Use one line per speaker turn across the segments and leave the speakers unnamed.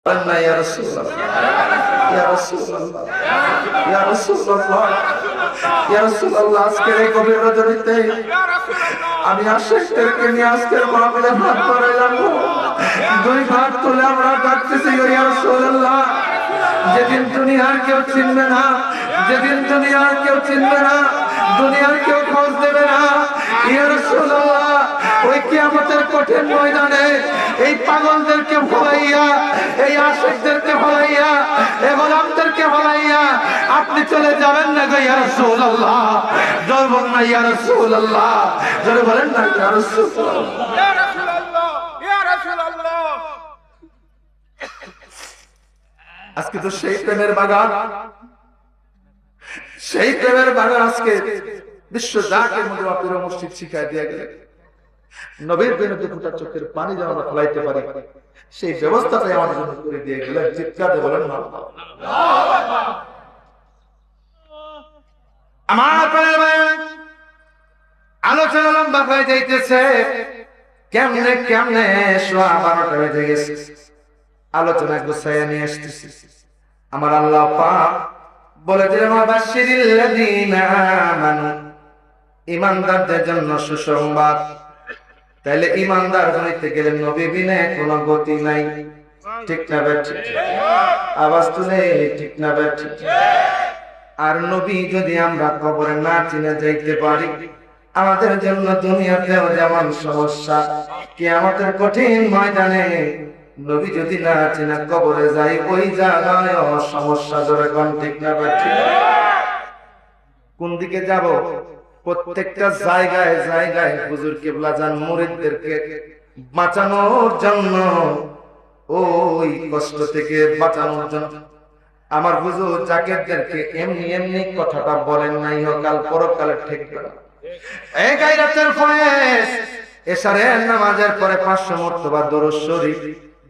ইয়া রাসূলুল্লাহ, ইয়া রাসূলুল্লাহ, ইয়া রাসূলুল্লাহ, ইয়া রাসূলুল্লাহ, আজকের এই গভীর রজনীতে আমি আশিকদেরকে নিয়ে আজকের মাহফিলে হাত বাড়াইলাম, দুই হাত তুলে আমরা ডাকতেছি ইয়া রাসূলুল্লাহ। যেদিন দুনিয়ার কেউ চিনবে না, যেদিন দুনিয়ার কেউ চিনবে না, দুনিয়ার কেউ খোঁজ দেবে না, ইয়া রাসূলুল্লাহ, ওই কিয়ামতের কঠিন ময়দানে এই পাগলদেরকে ভুলাইয়া, এই আশিকদেরকে ভুলাইয়া, এই গোলামদেরকে ভুলাইয়া আপনি চলে যাবেন না গো ইয়া রাসূলুল্লাহ। জয় বলেন না ইয়া রাসূলুল্লাহ, জয় বলেন না ইয়া রাসূলুল্লাহ,
ইয়া রাসূলুল্লাহ, ইয়া রাসূলুল্লাহ।
আজকে তো সেই প্রেমের বাগান, সেই প্রেমের বাগান আজকে বিশ্ব জাকের মধ্যে আপনারা মসজিদ শিখায় দিয়ে গেলে নবীর বিরুদ্ধে ফুটা চোখের পানি যেন আমরা ফলাইতে পারি, সেই ব্যবস্থাটাই আমাদের জন্য করে দিয়ে গেলেন। চিৎকার দিয়ে বলেন আল্লাহু আকবার। আমার প্রাণের ভাই, আলোচনা লম্বা হয়ে যাইতেছে, কেমনে কেমনে সোয়া 12টা বেজে গেছে, আলোচনা গুছাইয়া নিয়ে আসতেছি। আমার আল্লাহ পাক বলে দিলেন ওয়াবাশশিরিল্লাযীনা আমানু, ঈমানদারদের জন্য সুসংবাদ। তাইলে ঈমানদার হইতে গেলে নবী বিনে কোনো গতি নাই, ঠিক না বেঠিক? আওয়াজ তুলে ঠিক না বেঠিক? আর নবী যদি আমরা কবরে না চিনে যাইতে পারি, আমাদের জন্য দুনিয়াতেও যেমন সমস্যা, কিয়ামতের কঠিন ময়দানে নবী যদি না চিনে কবরে যাই, ওই জায়গায় সমস্যা। জোরে কোন ঠিক না বেঠিক? কোন দিকে যাব? প্রত্যেকটা জায়গায় জায়গায় হুজুর কিবলা জান মুরিদদেরকে বাঁচানোর জন্য, ওই কষ্ট থেকে বাঁচানোর জন্য আমার হুজুর জাকিরদেরকে এমনি এমনি কথাটা বলেন নাই, ইহকাল পরকালে ঠেকবে না। এই গায়রাতুল ফয়েজ এশারের নামাজের পরে 500 মর্তবা দরুদ শরীফ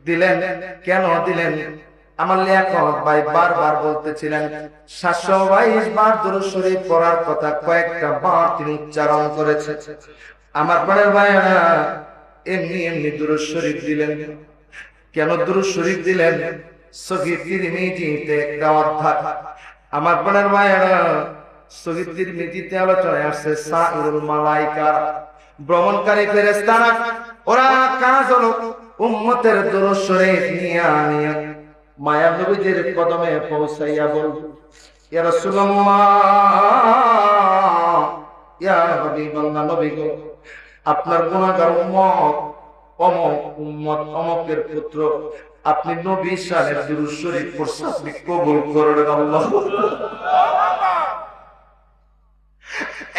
দিলেন। কেন দিলেন? আমার লিয়াকত ভাই বারবার বলতেছিলেন 722 বার দরুদ শরীফ পড়ার কথা কয়েকটা বার তিনি উচ্চারণ করেছেন। আমার প্রাণের ভাইরা, এমনি এমনি দরুদ শরীফ দিলেন। কেন দরুদ শরীফ দিলেন? সহিহ তিরমিজিতে একটা অধ্যায়, আমার প্রাণের ভাইরা, সহিহ তিরমিজিতে আলোচনায় আসছে সাইরুল মালায়েকা, ভ্রমণকারী ফেরেশতারা, ওরা কাজ হলো উম্মতের দরুদ শরীফ নিয়ে আনিয়া মায়ার নবীদের কদমে পৌঁছাইয়া বল, ইয়া রাসূলুল্লাহ, ইয়া হাবিবাল্লাহ, নবী গো, আপনার গুনাহগার উম্মত অমুক উম্মত অমুকের পুত্র, আপনি নবী শানের দরুদ শরীফ পড়ছেন, আপনি কবুল করেন আল্লাহ।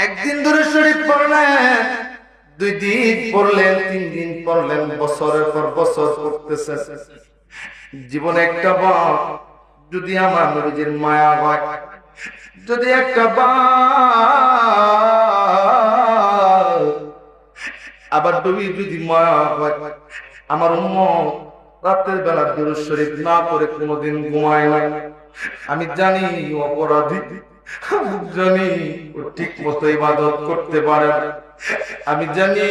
একদিন দরুদ শরীফ পড়লেন, 2 দিন পড়লেন, 3 দিন পড়লেন, বছরের পর বছর পড়তেছেন। জীবনে একটা বার যদি আমার নবীজির মায়া হয়, যদি একটা বার আবার নবী যদি মায়া হয়, আমার উম্মত রাতের বেলা দরুদ শরীফ না পড়ে কোনোদিন ঘুমায় না, আমি জানি অপরাধী, আমি জানি ও ঠিক মতো ইবাদত করতে পারে না, আমি জানি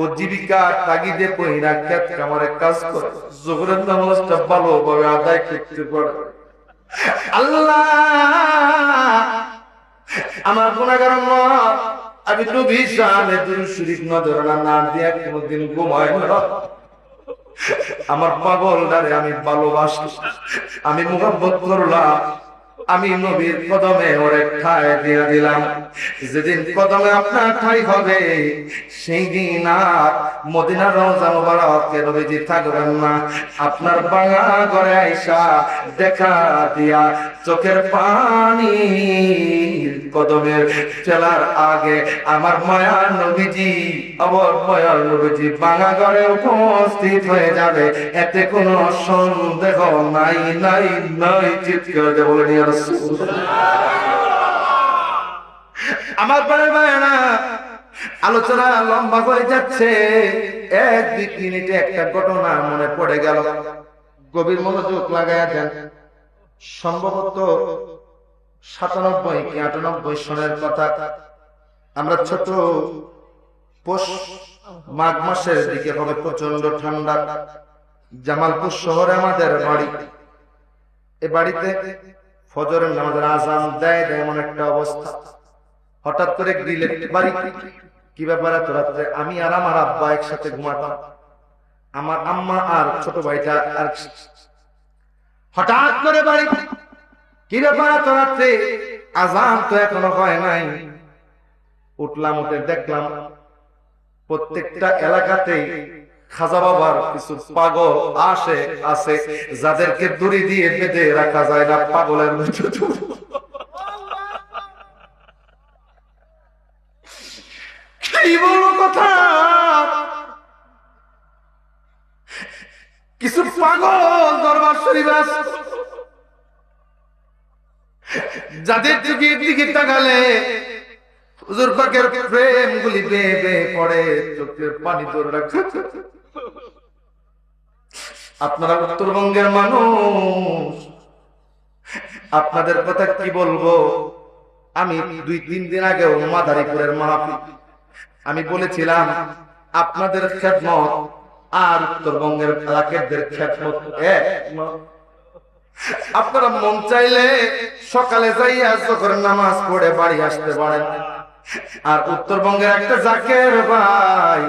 ও জীবিকা তাগিদে পয়রা ক্ষেত কামারে কাজ করে যোহরের নামাজটা ভালোভাবে আদায় করতে পারে। আল্লাহ, আমার গুনাহগার উম্মত, আমি নবী শানে দরুদ শরীফ নজর না দিয়া কোনদিন ঘুমাই না। আমার পাগলটারে আমি ভালোবাসি, আমি মুহাব্বত করলাম, আমি নবীর কদমে ওরে ঠাই দিয়ে দিলাম। যেদিন কদমে আপনার ঠাই হবে, সেই দিন আর মদিনার রওজা মুবারকে নবীজি থাকবেন না। আপনার বাঙা ঘরে আইসা দেখা দিয়া চোখের পানি কদমের ফেলার আগে আমার মায়ার নবীজি, আমার মায়ার নবীজি বাঙা ঘরে উপস্থিত হয়ে যাবে, এতে কোনো সন্দেহ নাই নাই নাই। চিৎকার দিয়ে বলেন ইয়া রাসূলুল্লাহ। আমার প্রাণের ভাইরা, আলোচনা লম্বা হয়ে যাচ্ছে, 1-2 মিনিটে একটা ঘটনা মনে পড়ে গেল, গভীর মনোযোগ লাগায়া দেন। সম্ভবত 97 কি 98 সনের কথা। আমরা ছোট পোষ মাঘ মাসের দিকে হবে প্রচন্ড ঠান্ডা। জামালপুর শহরে আমাদের বাড়ি। এ বাড়িতে ফজরের নামাজের আজান দেয় এমন একটা অবস্থা। হঠাৎ করে গ্রিলের বাড়ি, কি ব্যাপার এত রাত্রে? আমি আর আমার আব্বা একসাথে ঘুমাতাম, আমার আম্মা আর ছোট ভাইটা। আর হঠাৎ করে বাড়ি, কি ব্যাপার এত রাত্রে? আজান তো এখনো হয় নাই। উঠলাম, উঠে দেখলাম প্রত্যেকটা এলাকাতেই খাজা বাবার কিছু পাগল আছে যাদেরকে দড়ি দিয়ে বেঁধে রাখা যায় না, পাগলের মতো। কি বলবো কথা, কিছু পাগল দরবার শরীফ আছে যাদের দিকে তাকালে হুজুর পাকের প্রেম গুলি বেয়ে বেয়ে পড়ে, চোখের পানি ধরে রাখছে। আপনারা উত্তরবঙ্গের মানুষ, আপনাদের কথা কি বলবো। আমি 2-3 দিন আগেও মাদারীপুরের মাহফিল আমি বলেছিলাম আপনাদের খেদমত আর উত্তরবঙ্গের এলাকাদের খেদমত এক। আপনারা মন চাইলে সকালে যাইয়া যখন নামাজ পড়ে বাড়ি আসতে পারেন। আর উত্তরবঙ্গের একটা জাকের ভাই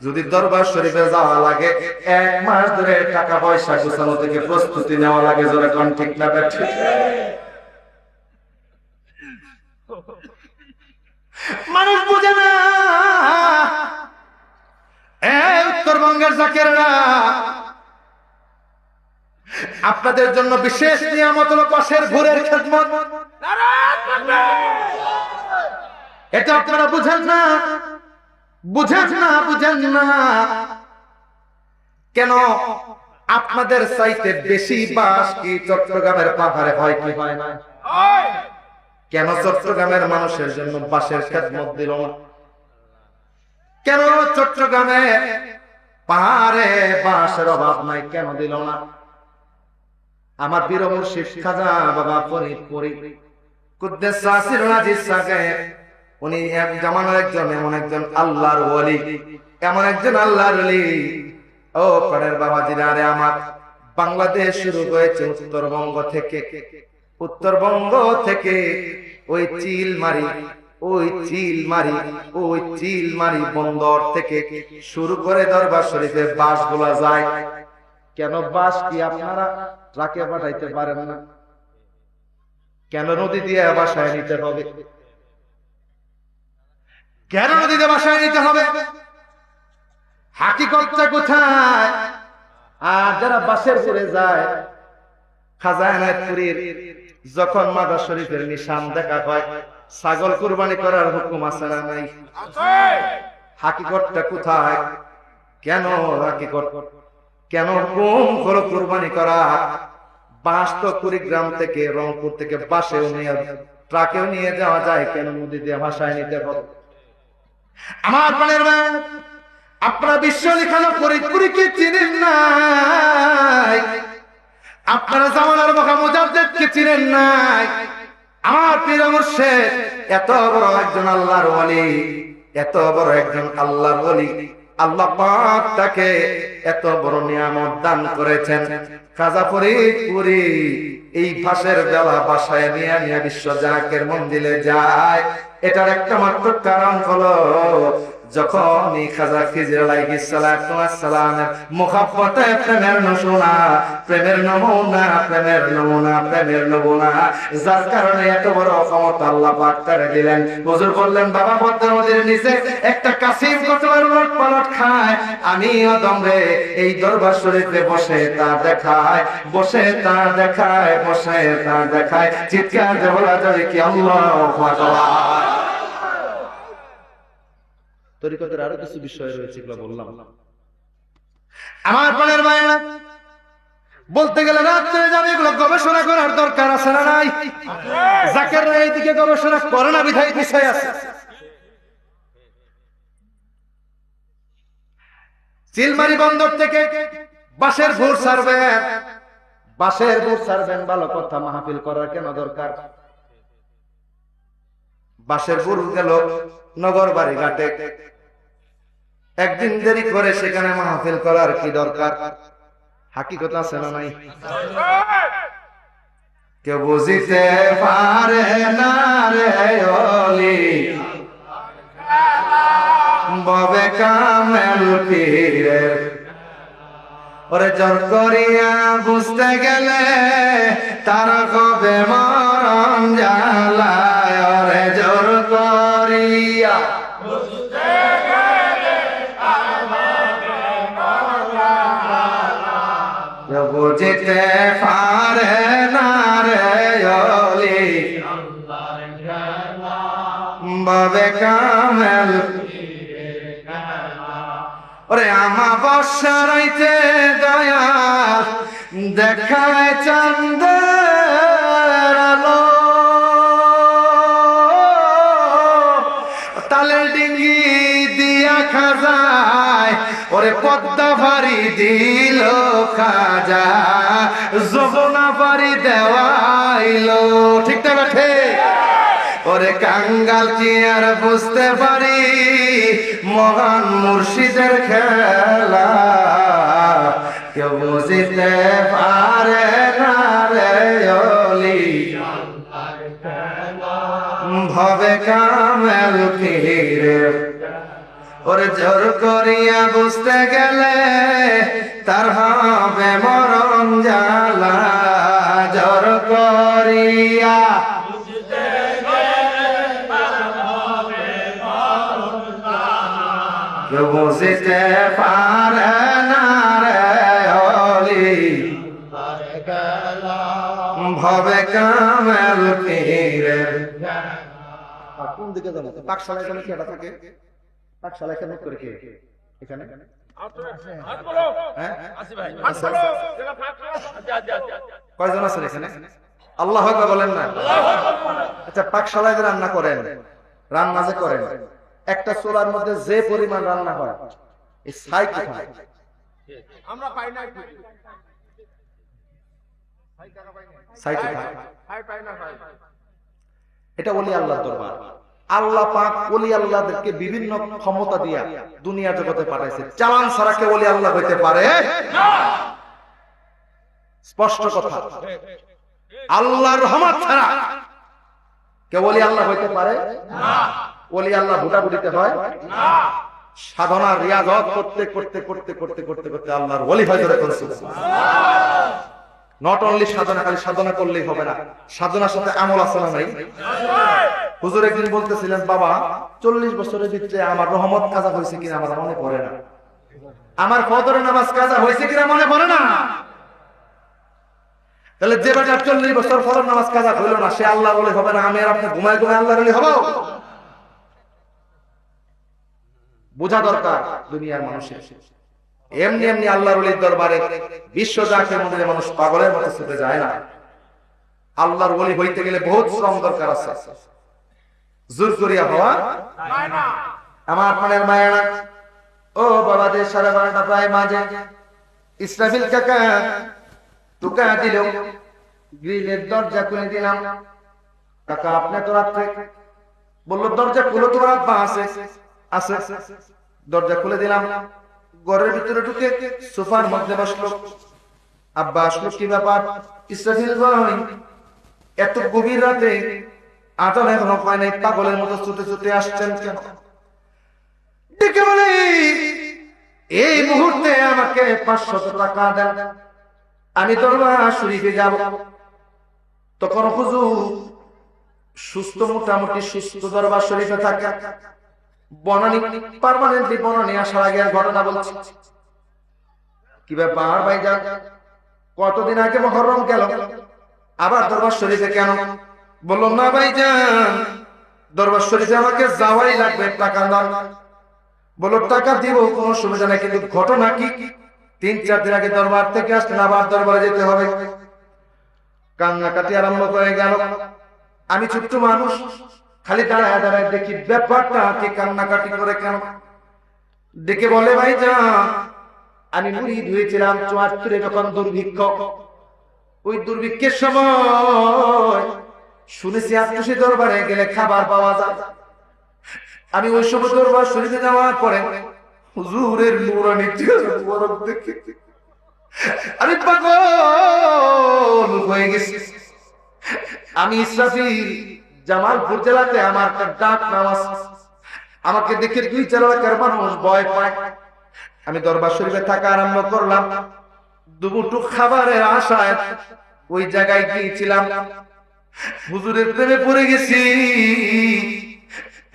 যদি দরবার শরীফে যাওয়া লাগে 1 মাস ধরে টাকা পয়সা গোছানো থেকে প্রস্তুতি নেওয়া লাগে। জোরে কোন ঠিক না বেঠিক? মানুষ বুঝে না। উত্তরবঙ্গের জাকেররা, আপনাদের জন্য বিশেষ নিয়ামত হলো পাশের ঘুরের খেদমত। এটা আপনারা বুঝেন না, বুঝেন না। কেন আপনাদের চাইতে বেশি বাস কি চট্টগ্রামের পাহাড়ে হয় কি হয় না? কেন চট্টগ্রামের মানুষের জন্য বাসের খেদমত দিল না? কেন চট্টগ্রামে পাহাড়ে বাসের অভাব নাই, কেন দিল না? আমার পীর মুর্শিদ খাজা বাবা ফরিদপুরি কুদ্দেস সাসিরুল আজিজ সাহেব, উনি এক জামানার এমন একজন আল্লাহর ওলি, এমন একজন আল্লাহর ওলি। ও পরের বাবাজিরা রে আমার, বাংলাদেশ শুরু হয়েছে উত্তরবঙ্গ থেকে ওই চিলমারি বন্দর থেকে শুরু করে দরবার শরীফে বাসগুলা যায়। কেন বাস কি আপনারা ট্রাকে পাঠাইতে পারেন না? কেন নদী দিয়ে বাসায় নিতে হবে? কেন নদীতে বাসায় নিতে হবে? হাকিকতটা কোথায়? আর যারা বাসের করে যায়, খাজা এনায়েতপুরীর যখন মাদার শরীফের নিশান দেখা হয়, ছাগল কুরবানি করার হুকুম আছে না নাই? হাকিকতটা কোথায়? কেন হুকুম হলো কুরবানি করা? বাস তো কুড়িগ্রাম থেকে, রংপুর থেকে বাসেও নিয়ে, ট্রাকেও নিয়ে যাওয়া যায়, কেন নদী দিয়ে ভাষায় নিতে হবে? আমার প্রাণের ভাই, আপনারা বিশ্ব লিখানো ফরিদপুরীকে চিনেন নাই, আপনারা জামানার মখা মুজাদ্দেদকে চিনেন নাই। আমার পীর মুর্শিদ এত বড় একজন আল্লাহর ওলি, এত বড় একজন আল্লাহর ওলি, আল্লাহ পাক তাকে এত বড় নিয়ামত দান করেছেন। খাজা ফরিদপুরি এই ফাঁসের বেলা বাসায় নিয়ে বিশ্ব জাকের মন্দিরে যায়। এটার একটা মাত্র কারণ হলো যখন খাজা খিজির আলাইহিস সালাতু ওয়াস সালামের মুহাব্বতে প্রেমের নমুনা, যার কারণে এত বড় ক্ষমতা আল্লাহ পাক তারে দিলেন। হুজুর বললেন, বাবা পদ্মা নদীর নিচে একটা কাসিম কতবার উলট পালট খায়, আমিও দমরে এই দরবার শরীফে বসে তা দেখায়, চিৎকার দিয়ে বলা যাবে কি আল্লাহু আকবার। তরিকতের আরো কিছু বিষয় রয়েছে, এগুলো বললাম। আমার প্রাণের ভাইরা, বলতে গেলে রাত্রে যাবে, এগুলো গবেষণা করার দরকার আছে না নাই? জাকেররা এইদিকে গবেষণা করে না, বিধায় পিছায় আছে। চিলমারি বন্দর থেকে বাসের ভোর ছাড়বেন, ভালো কথা। মাহফিল করার কেন দরকার? বাসের ভোর গেল নগর বাড়ি ঘাটে, একদিন দেরি করে সেখানে মাহফিল করার কি দরকার? হাকিকত আছে না নাই? কেউ বুঝিতে পারে না রে ওলি ববে কামেল পীরের। ওরে জোর করিয়া বুঝতে গেলে তার কবে মরণ জ্বালায়। ওরে জোর করিয়া বুঝিতে পারে না রে ওলি বাবে কামেল। ওরে আমা বর্ষারাইতে দয়াল দেখায় চাঁদের আলো। তালের ডিঙ্গি দিয়া খাজায় ওরে পদ্মা ভারি দিল খাজা, যমুনা ভারি দেওয়াইলো। ঠিক না ঠিক? ওরে কাঙ্গাল কি আর বুঝতে পারি মহান মুর্শিদের খেলা? কেউ বুঝিতে পারে না রে ওলি ভবে কামেল পীরের। ওরে জোর করিয়া বুঝতে গেলে তার হবে মরণ জ্বালা। জোর করিয়া কেউ বুঝিতে পারে না রে ওলি ভবে কামেল পীরের। কোন দিকে যাবো? পাকশালা এখানে কি থাকে? পাকশালা এখানে করে কে এখানে? কয়জন আছেন এখানে? আল্লাহু আকবার বলেন না? আচ্ছা, পাকশালায় যে রান্না করেন, রান্না যে করেন, একটা চুলার মধ্যে যে পরিমাণ রান্না হয় এই ছাই কোথায়?
আমরা পাই না।
ছাই কোথায়?
পাই না ভাই।
এটা ওলি আল্লাহর দরবার। আল্লাহ পাক ওলি আল্লাহদেরকে বিভিন্ন ক্ষমতা দিয়া দুনিয়া জগতে পাঠাইছে। চালান ছাড়া কে ওলি আল্লাহ হইতে পারে না। স্পষ্ট কথা। আল্লাহর রহমত ছাড়া কে ওলি আল্লাহ হইতে পারে না। ওলি আল্লাহ ভুটাভুটিতে হয় না। সাধনা রিয়াজত করতে করতে করতে করতে করতে করতে আল্লাহর ওলি হয়। নট অনলি সাধনা, খালি সাধনা করলেই হবে না, সাধনার সাথে আমল আছে না নাই? হুজুর একদিন বলতেছিলেন, বাবা 40 বছরের ভিতরে আমার রহমত কাজা হয়েছে কিনা আমার মনে পড়ে না, আমার ফজরের নামাজ কাজা হয়েছে কিনা মনে পড়ে না। তাহলে যে বেটা 40 বছর ফজর নামাজ কাজা হইল না, সে আল্লাহ বলে হবে না? আমি আর আপনি ঘুমায় ঘুমায় আল্লাহ বলে হব? বোঝা দরকার দুনিয়ার মানুষের। এমনি এমনি আল্লাহর ওলির দরবারে বিশ্ব জাকের মধ্যে মানুষ পাগলের মতো ছুটে যায় না। আল্লাহর ওলি হইতে গেলে বহুত শ্রম দরকার আছে, জোর করিয়া হওয়া না। আমার প্রাণের মায়েরা, ও বাবাদের 12:30 প্রায় মাঝে ইসরাফিল কাকা টুকা দিল, গ্রিলের দরজা খুলে দিলাম। কাকা আপনি তো রাত্রে বললো দরজা খুলো, তোমার আব্বা আছে। আছে, দরজা খুলে দিলাম। ঘরের ভিতরে ঢুকে সোফার মধ্যে বসলো। আব্বা আসলো, কি ব্যাপার? ইসরাফিল ভাই এত গভীর রাতে আজান এখনো হয় নাই, পাগলের মতো ছুটে ছুটে আসছেন কেন? ডেকে বলে, এই মুহূর্তে আমাকে 500 টাকা দেন, আমি দরবার শরীফে যাব। তখন হুজুর সুস্থ, মোটামুটি সুস্থ দরবার শরীফে থাকে। বনানী পার্মানেন্টলি বনানী আসার আগে ঘটনা বলছি। কি ব্যাপার ভাইজান, কতদিন আগে মুহররম গেল, আবার দরবার শরীফে কেন? বলল না ভাইজান, দরবার শরীফে আমাকে যাওয়াই লাগবে, টাকা দাও। বলল টাকা দিব, কোনো সুবিধা নাই, কিন্তু ঘটনা কি? 3-4 দিন আগে দরবার থেকে আসলেন, আবার দরবারে যেতে হবে। কান্নাকাটি আরম্ভ করে গেল। আমি ছোট্ট মানুষ, খালি দাঁড়ায় দাঁড়ায় দেখি ব্যাপারটা কি, কান্নাকাটি করে কেন? ডেকে বলে, ভাইজান আমি মুড়ি ধুয়েছিলাম 74-এ যখন দুর্ভিক্ষ, ওই দুর্ভিক্ষের সময় শুনেছি আত্মীয় দরবারে গেলে খাবার পাওয়া যায়। আমি ওই সময় দরবার শরীফে যাওয়ার পরে হুজুরের নূরানি চেহারা মুবারক দেখে আমি পাগল হয়ে গেছি। আমি ইসরাফিল জামালপুর জেলাতে আমার একটা ডাক নামাজ, আমাকে দেখে 2-4 এলাকার মানুষ ভয় পায়। আমি দরবার শরীফে থাকা আরম্ভ করলাম। দুমুঠো খাবারের আশায় ওই জায়গায় গিয়েছিলাম। হুজুরের প্রেমে পড়ে গেছি।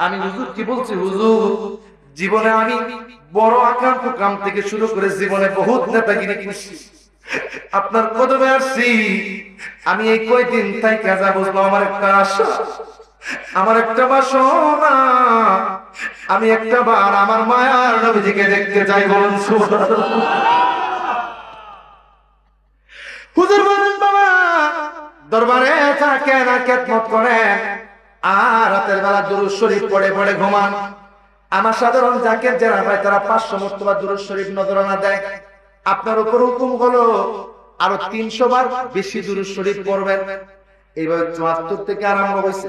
আমি হুজুর কি বলছি, হুজুর জীবনে আমি বড় আকাম কুকাম থেকে শুরু করে জীবনে বহুত নেতাগিরি করেছি, আপনার কদমে আসছি। আমি এই কয়দিন তাই কাজা বুঝলো আমার একটা আশা, আমার একটা বাসনা, আমি একটা বার আমার মায়ার নবীজিকে দেখতে চাই। বলুন সুবহানাল্লাহ। হুজুর বলেন বাবা দরবারে থাকেন আর খেদমত করেন, আর রাতের বেলা দুরূদ শরীফ পড়ে পড়ে ঘুমান। আমার সাধারণ জাকের যারা ভাই তারা 500 মর্তবা দুরূদ শরীফ নজরানা দেয়। আপনার উপর হুকুম হলো আরো 300 বার বেশি দুরূদ শরীফ পড়বেন। এইভাবে 74 থেকে আরম্ভ হয়েছে,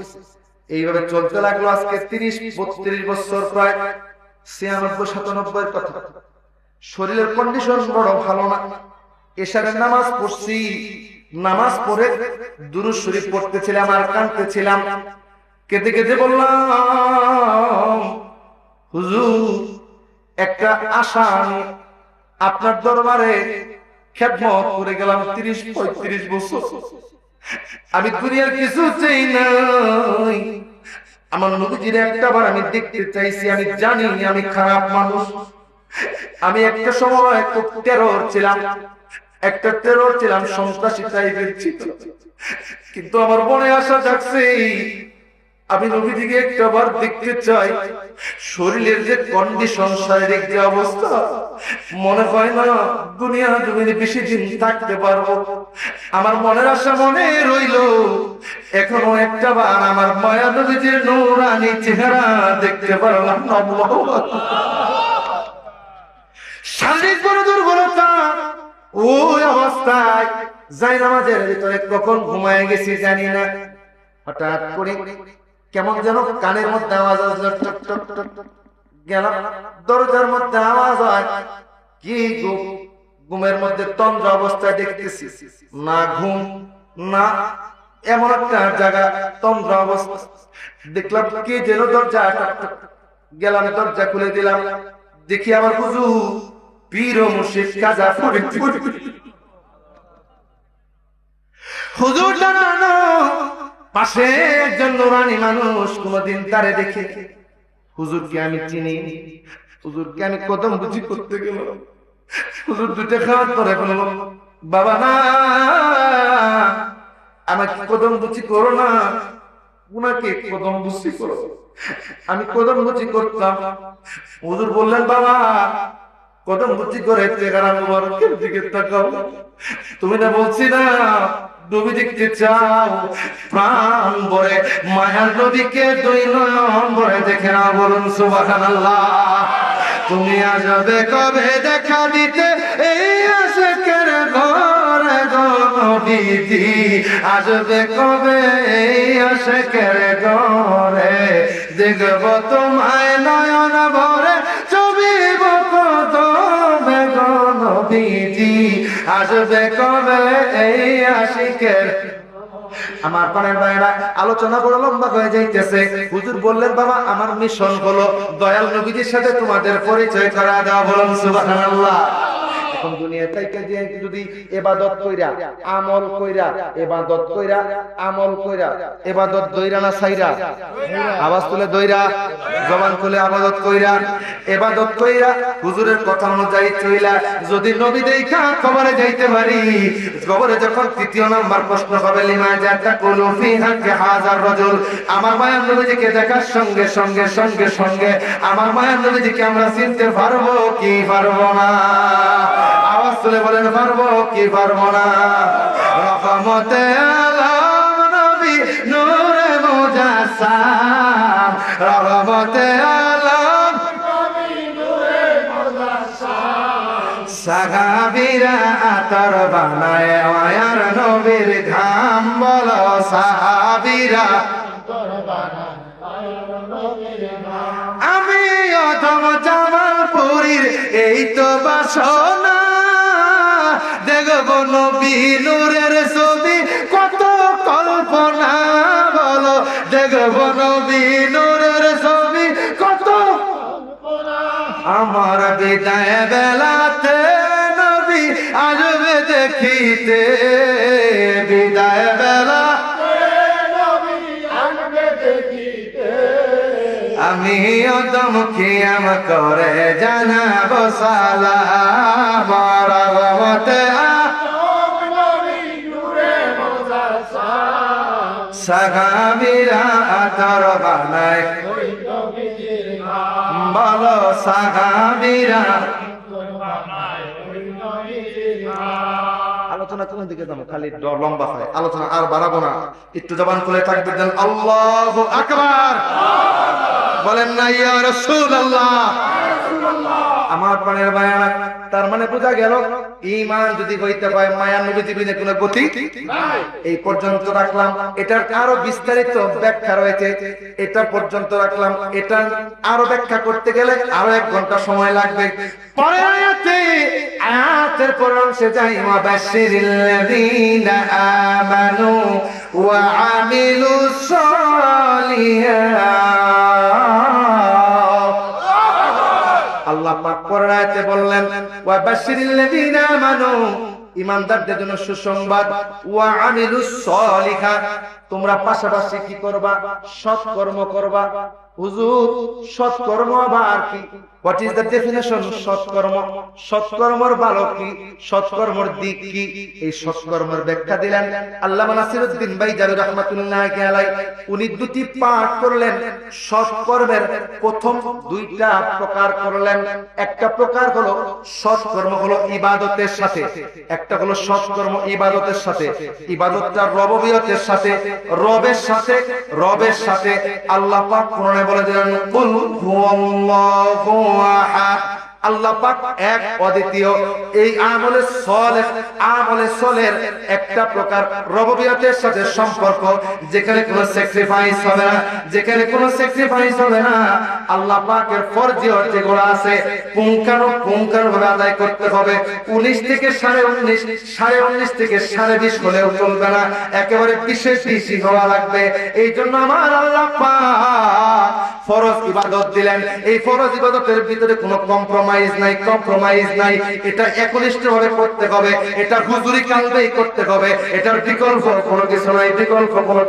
এইভাবে চলতে লাগলো আজকে 30-32 বছর, প্রায় 96-97 কথা। শরীরের কন্ডিশন বড় ভালো না। এশারের নামাজ পড়ছি, নামাজ পড়ে দুরূদ শরীফ পড়তেছিলাম আর কাঁদতেছিলাম। কেঁদে কেঁদে বললাম হুজুর একটা আশা আমি আপনার দরবারে খেদমত করে গেলাম 30-35 বছর। আমি দুনিয়ার কিছু চাই নাই, আমার নবীজির একটা বার আমি দেখতে চাইছি। আমি জানি আমি খারাপ মানুষ, আমি একটা সময় খুব টেরর ছিলাম, সন্ত্রাসী টাইপের ছিল, কিন্তু আমার মনে আশা জাগছে আমি নবীজিকে একটা বার দেখতে চাই। শরীরের যে কন্ডিশন, শারীরিক যে অবস্থা, মনে হয় না দুনিয়া জমিনে বেশি দিন থাকতে পারবো। আমার মনের আশা মনে রইল, এখনো একটা বার আমার মায়া নবীজির নূরানি চেহারা দেখতে পারলাম না। শারীরিক বড় দুর্বলতা, ওই অবস্থায় যাই নামাজের ভিতরে কখন ঘুমায় গেছি জানি না। হঠাৎ করে কেমন যেন কানের মধ্যে আওয়াজ আসলো, টক টক টক টক। গেলাম দরজার মধ্যে আওয়াজ হয়, কি ঘুমের মধ্যে তন্দ্রা অবস্থায় দেখতেছি না ঘুম না এমন একটা জায়গা তন্দ্রা অবস্থা। দেখলাম কি যেন দরজা টক টক। গেলাম দরজা খুলে দিলাম, দেখি আমার হুজুর পীর ও মুর্শিদ কাজা ফরিদ হুজুর দাঁড়ানো, পাশে একজন নুরানি মানুষ, কোনদিন তারে দেখে হুজুরকে আমি চিনি, হুজুরকে আমি কদম বুঝি করতে গেল। হুজুর দুটো খাওয়ার পরে বলল বাবা না আমাকে কদম বুঝি করো না, উনাকে কদম বুঝি করো। আমি কদম বুঝি করতাম। হুজুর বললেন বাবা কদম বুঝি করে চেহারা মুবারকের দিকে তাকাও, তুমি না বলছি না নবী দেখতে চাও, প্রাণ ভরে মায়ার নবীকে 2 নয়ন ভরে দেখে না। বলুন সুবহানাল্লাহ। তুমি আসবে কবে দেখা দিতে এই আশিকের ঘরে গো নবীজি, আসবে কবে এই আশিকের ঘরে, দেখব তোমায় নয়ন ভরে চবিব কদমে গো নবীজি, আসবে কবে এই আশিকের। আমার প্রাণের ভাইরা আলোচনা বড় লম্বা হয়ে যাইতেছে। হুজুর বললেন বাবা আমার মিশন হলো দয়াল নবীজির সাথে তোমাদের পরিচয় করা দেওয়া। বলুন সুবহানাল্লাহ। এখন দুনিয়া থেকে যে যদি ইবাদত কইরা আমল কইরা ইবাদত কইরা আমল কইরা ইবাদত দইরা না ছাইরা, আওয়াজ তুলে দইরা, জবান খুলে ইবাদত কইরা ইবাদত কইরা হুজুরের কথা অনুযায়ী চইলা যদি নবী দেখা কবরে যাইতে পারি, কবরে যখন 3য় নাম্বার প্রশ্ন হবে লিমা জাতা কুলু ফি হাক্কি হাযার রাজুল, আমার মায়ের নবীজিকে দেখার সঙ্গে সঙ্গে সঙ্গে সঙ্গে আমার মায়ের নবীজিকে আমরা চিনতে পারবো কি পারবো না? আওয়াজ তুলে বলেন পারবো কি পারবো না? রহমতে আলম নবী নূরে মুজাসসাম, রহমতে আলম নবী নূরে মুজাসসাম, সাহাবীরা আতর বানায় ওয়ার নবীর ঘাম। বলো সাহাবীরা আতর বানায় ওয়ার নবীর ঘাম। আমি অধম জামালপুর নুরির এই তো বাসনা, দেখব নবী নূরের ছবি কত কল্পনা, বলো দেখব নবী নূরের ছবি কত। আমার বিদায় বেলাতে নবী আসবে দেখিতে, বিদায় বেলা আমি অদম খিয়াম করে জানাবো সালাম রহমতে সাহাবীরা আতর বানায়, বলো সাহাবীরা। আলোচনা কোন দিকে যাবো, খালি লম্বা হয় আলোচনা, আর বাড়াবো না। একটু জবান খুলে তাকবীর দেন আল্লাহু আকবার, বলেন না ইয়া রাসূলুল্লাহ। আমার প্রাণের ভাইরা, তার মানে বোঝা গেল ঈমান যদি হইতে হয় মায়ার নবী জীবনে কোনো গতি নাই। এই পর্যন্ত রাখলাম, এটার আরো বিস্তারিত ব্যাখ্যা রয়েছে, এটা পর্যন্ত রাখলাম। এটা আরো ব্যাখ্যা করতে গেলে আরো 1 ঘন্টা সময় লাগবে। পরে আয়াতের পর অংশে যাই, ওয়া বাশিরিল লাযীনা আমানু ওয়া আমিলুস সালিহাত। আল্লাহ পাক পরের আয়াতে বললেন, ওয়া বাশিরিল লাযীনা আমানু, ঈমানদারদের জন্য সুসংবাদ, ওয়া আমিলুস সালিহাত, তোমরা পাশাপাশি কি করবা? সৎকর্ম করবা। হুজুর সৎকর্ম আবার কি? হোয়াট ইজ দ্য ডেফিনেশন সৎকর্ম? সৎকর্মর ভালো কি? সৎকর্মর দিক কি? এই সৎকর্মের ব্যাখ্যা দিলেন আল্লামা নাসিরউদ্দিন বাইজারী রাহমাতুল্লাহি আলাইহি। উনি দুটি পাঠ করলেন। সৎকর্মের প্রথম 2টা প্রকার করলেন। একটা প্রকার হলো সৎকর্ম হলো ইবাদতের সাথে, একটা হলো সৎকর্ম ইবাদতের সাথে। ইবাদতটা রববিয়তের সাথে, রবের সাথে, রবের সাথে। আল্লাহ পাক কোরআনে বলে দিলেন, কুল হুয়াল্লাহু আহাদ, আল্লাহ পাক এক অদ্বিতীয়। এই আমলে সলের একটা প্রকার রববিয়তের সাথে সম্পর্ক, যেখানে কোনো স্যাক্রিফাইস হবে না, যেখানে কোনো স্যাক্রিফাইস হবে না। আল্লাহ পাকের ফরজিয়ত যেগুলো আছে পুঙ্খানুপুঙ্খানুভাবে আদায় করতে হবে। 19 থেকে 19.5, 19.5 থেকে 20.5 হলেও চলবে না, একেবারে বেশি হওয়া লাগবে। এই জন্য আমার আল্লাহ পাক ফরজ ইবাদত দিলেন। এই ফরজ ইবাদতের ভিতরে কোনো কম্প্রোমাইজ নাই। এটা একনিষ্ঠভাবে করতে হবে, এটা হুজুরি কালবেই করতে হবে, এটার বিকল্প কোনো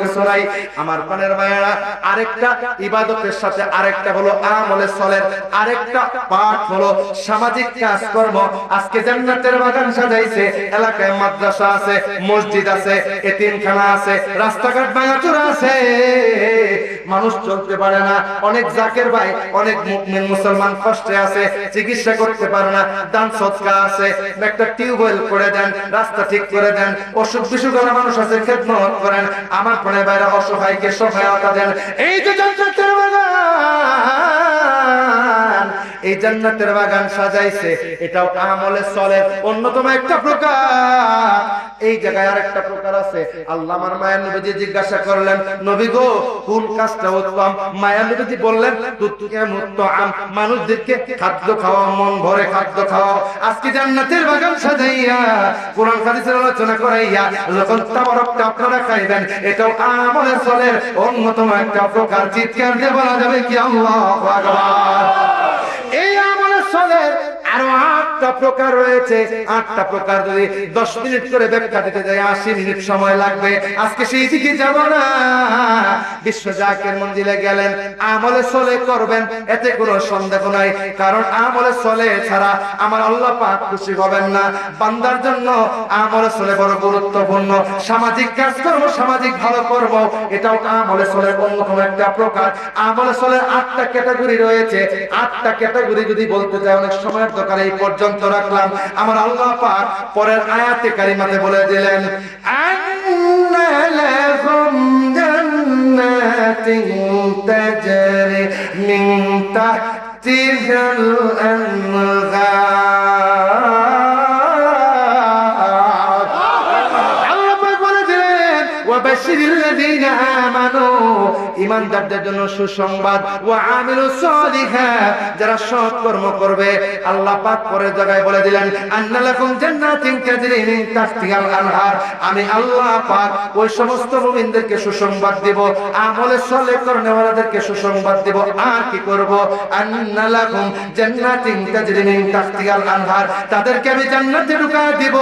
কিছু নাই। আমার প্রাণের ভাইয়েরা, আরেকটা ইবাদতের সাথে আরেকটা হলো আমলে সলের, আরেকটা পাঠ হলো সামাজিক কাজকর্ম। আজকে জান্নাতের বাগান সাজাইছে, এলাকায় মাদ্রাসা আছে, মসজিদ আছে, এতিমখানা আছে, রাস্তাঘাট ভাঙাচোরা আছে, মানুষ চলতে পারে না। অনেক জাকের ভাই, অনেক মুমিন মুসলমান কষ্টে আছে, চিকিৎসা করতে পারে না। দান সদকা আছে, একটা টিউবওয়েল করে দেন, রাস্তা ঠিক করে দেন। অসুখ বিসুখ মানুষ আছে, খেদমত করেন। আমার প্রাণের ভাইরা, অসহায়কে সহায়তা দেন। এই যে জান্নাতের বাগান, এই জান্নাতের বাগান সাজাইছে, এটাও আমলে সলের অন্যতম একটা প্রকার। এই জায়গায় আরেকটা প্রকার আছে। আল্লাহ আমার মায়ের নবীজি জিজ্ঞাসা করলেন, নবী গো, কোন কাজটা উত্তম? মায়ের নবীজি বললেন, তুতকে মুত্তাআম, মানুষদেরকে খাদ্য খাওয়া, মন ভরে খাদ্য খাওয়া। আজকে জান্নাতের বাগান সাজাইয়া, কোরআন হাদিসের আলোচনা করাইয়া যখন তাবারকটা আপনারা খাইবেন, এটাও আমলে সলের অন্যতম একটা প্রকার। চিৎকার দিয়ে বলা যাবে কি আল্লাহু আকবার? এই আমলে সলের আরো 8টা প্রকার রয়েছে। 8টা প্রকার যদি 10 মিনিট করে ব্যাখ্যা দিতে যাই 80 মিনিট সময় লাগবে। আজকে সেই দিকে যাব না। বিশ্ব জাকের মঞ্জিলে গেলেন, আমলে সলে করবেন, এতে কোনো সন্দেহ নাই। কারণ আমলে সলে ছাড়া আমার আল্লাহ পাক খুশি হবেন না। বান্দার জন্য আমলে সলে বড় গুরুত্বপূর্ণ। সামাজিক কাজকর্ম, সামাজিক ভালো করব, এটাও আমলে সলের অন্যতম একটা প্রকার। আমলে সলের 8টা ক্যাটাগরি রয়েছে। 8টা ক্যাটাগরি যদি বলতে চাই অনেক সময়ের দরকার, এই পর্যন্ত রাখলাম। আমার আল্লাহ পাক পরের আয়াতে কারিমাতে বলে দিলেন, আন্না লাহুম জান্নাতিন তাজরি মিন তাহতিহাল আনহার। আল্লাহ পাক বলে দিলেন, ওয়া বাশিরিল্লাযীনা আমানু ঈমানদারদের জন্য সুসংবাদ ওয়া আমিলুস সালিহাত যারা সৎ কর্ম করবে আল্লাহ পাক পরের জায়গায় বলে দিলেন আন্না লাকুম জান্নাতিন তাজরি মিন তাহতিহাল আনহার আমি আল্লাহ পাক ওই সমস্ত মুমিনদেরকে সুসংবাদ দেব আমলে সালেহ করনেওয়ালাদেরকে সুসংবাদ দেব আর কি করব আন্না লাকুম জান্নাতিন তাজরি মিন তাহতিহাল আনহার তাদেরকে আমি জান্নাতে ঢুকায় দিব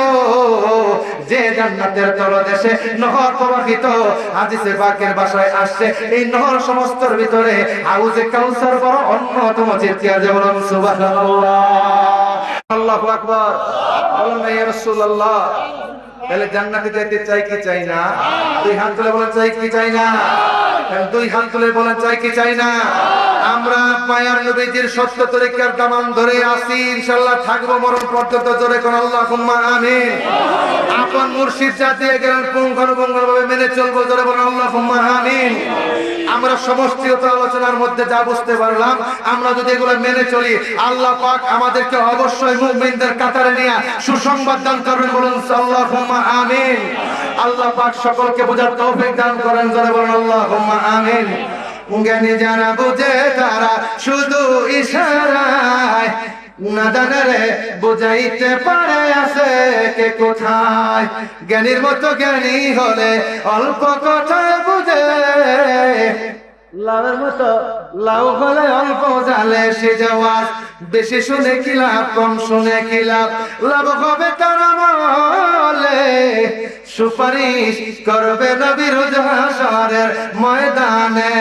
যে জান্নাতের তলদেশে নহর প্রবাহিত হাদিসে পাকের ভাষায় আসছে এই নহর সমস্তর ভিতরে হাউজে কাউসার বড় অন্যতম চিৎকার যে বলুন সুবহানাল্লাহ আল্লাহু আকবার বলুন না ইয়া রাসূলুল্লাহ তাহলে জান্নাতে যেতে চাই কি চাই না দুই হাত তুলে বলেন চাই কি চাই না দুই হাত তুলে বলেন চাই কি চাই না আমরা পায়ার নবীজির সত্য তরিকার দামান ধরে আসি ইনশাআল্লাহ থাকবো মরণ পর্যন্ত জোরে কোন আল্লাহুম্মা আমিন আপন মুর্শিদ যা দিয়ে গেলেন পুঙ্খানুপুঙ্খভাবে মেনে চলবো জোরে বলেন আল্লাহুম্মা আমিন আমরা সমষ্টিগত আলোচনার মধ্যে যা বুঝতে পারলাম আমরা যদি এগুলো মেনে চলি আল্লাহ পাক আমাদেরকে অবশ্যই মুমিনদের কাতারে নিয়ে সুসংবাদ দান করবেন বলুন আল্লাহুম্মা আমিন আল্লাহ পাক সকলকে বোঝার তৌফিক দান করেন জোরে বলেন আল্লাহুম্মা আমিন জ্ঞানী যারা বুঝে তারা শুধু ইশারায় নাদানেরে বুঝাইতে পারে আছে কে কোথায় জ্ঞানীর মতো জ্ঞানী হলে অল্প কথায় বুঝে লাউয়ের মতো লাউ হলে অল্প জালে সে যাওয়াজ বেশি শুনে কি লাভ কম শুনে কি লাভ লাভ হবে তার আমলে সুপারিশ করবে নবীর হাশরের ময়দানে